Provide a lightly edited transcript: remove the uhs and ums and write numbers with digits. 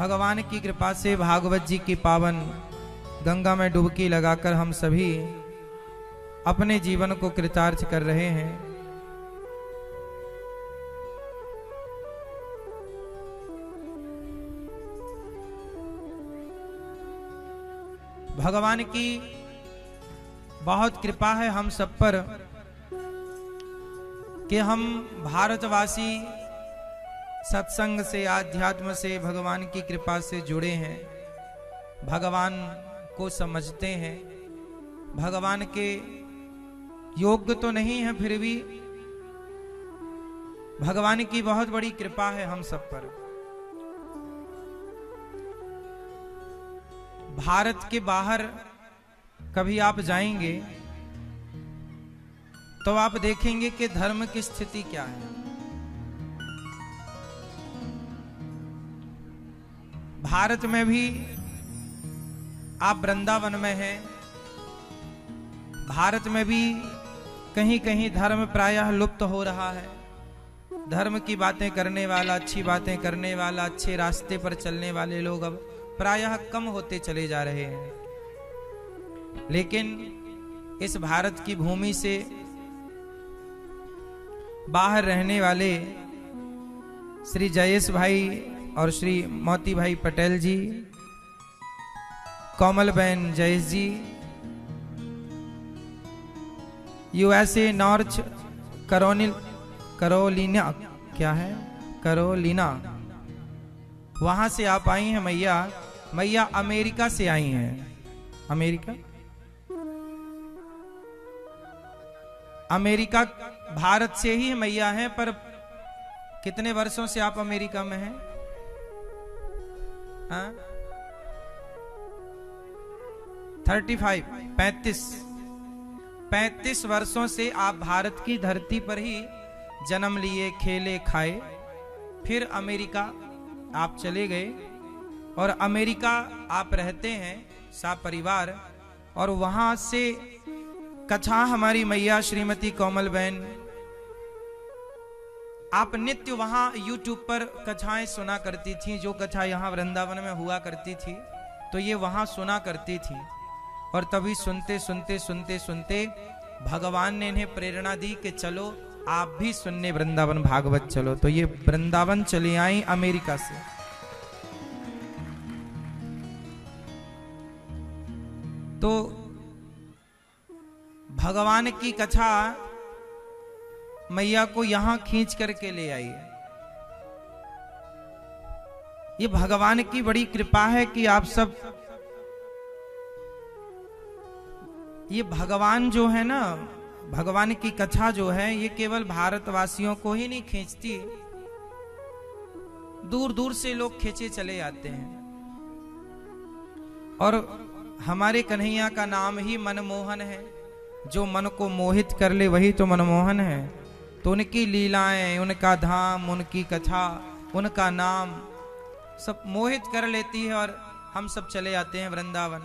भगवान की कृपा से भागवत जी की पावन गंगा में डुबकी लगाकर हम सभी अपने जीवन को कृतार्थ कर रहे हैं। भगवान की बहुत कृपा है हम सब पर कि हम भारतवासी सत्संग से, आध्यात्म से, भगवान की कृपा से जुड़े हैं, भगवान को समझते हैं। भगवान के योग्य तो नहीं है, फिर भी भगवान की बहुत बड़ी कृपा है हम सब पर। भारत के बाहर कभी आप जाएंगे तो आप देखेंगे कि धर्म की स्थिति क्या है। भारत में भी आप वृंदावन में हैं, भारत में भी कहीं कहीं धर्म प्रायः लुप्त हो रहा है। धर्म की बातें करने वाला, अच्छी बातें करने वाला, अच्छे रास्ते पर चलने वाले लोग अब प्रायः कम होते चले जा रहे हैं। लेकिन इस भारत की भूमि से बाहर रहने वाले श्री जयेश भाई और श्री मोती भाई पटेल जी, कोमल बहन जयेश जी, यूएसए नॉर्थ कैरोलिना, क्या है, कैरोलिना, वहां से आप आई हैं मैया अमेरिका से आई हैं। अमेरिका भारत से ही मैया हैं, पर कितने वर्षों से आप अमेरिका में हैं? 35 वर्षों से आप भारत की धरती पर ही जन्म लिए, खेले, खाए, फिर अमेरिका आप चले गए और अमेरिका आप रहते हैं सपरिवार। और वहां से कथा हमारी मैया श्रीमती कोमल बहन, आप नित्य वहां यूट्यूब पर कथाएं सुना करती थी। जो कथा यहाँ वृंदावन में हुआ करती थी तो ये वहां सुना करती थी। और तभी सुनते सुनते सुनते सुनते भगवान ने इन्हें प्रेरणा दी कि चलो आप भी सुनने वृंदावन भागवत चलो। तो ये वृंदावन चली आई अमेरिका से। तो भगवान की कथा मैया को यहां खींच करके ले आई है। ये भगवान की बड़ी कृपा है कि आप सब, ये भगवान जो है ना, भगवान की कथा जो है, ये केवल भारतवासियों को ही नहीं खींचती, दूर दूर से लोग खींचे चले आते हैं। और हमारे कन्हैया का नाम ही मनमोहन है। जो मन को मोहित कर ले वही तो मनमोहन है। तो उनकी लीलाएं, उनका धाम, उनकी कथा, उनका नाम सब मोहित कर लेती है और हम सब चले आते हैं वृंदावन।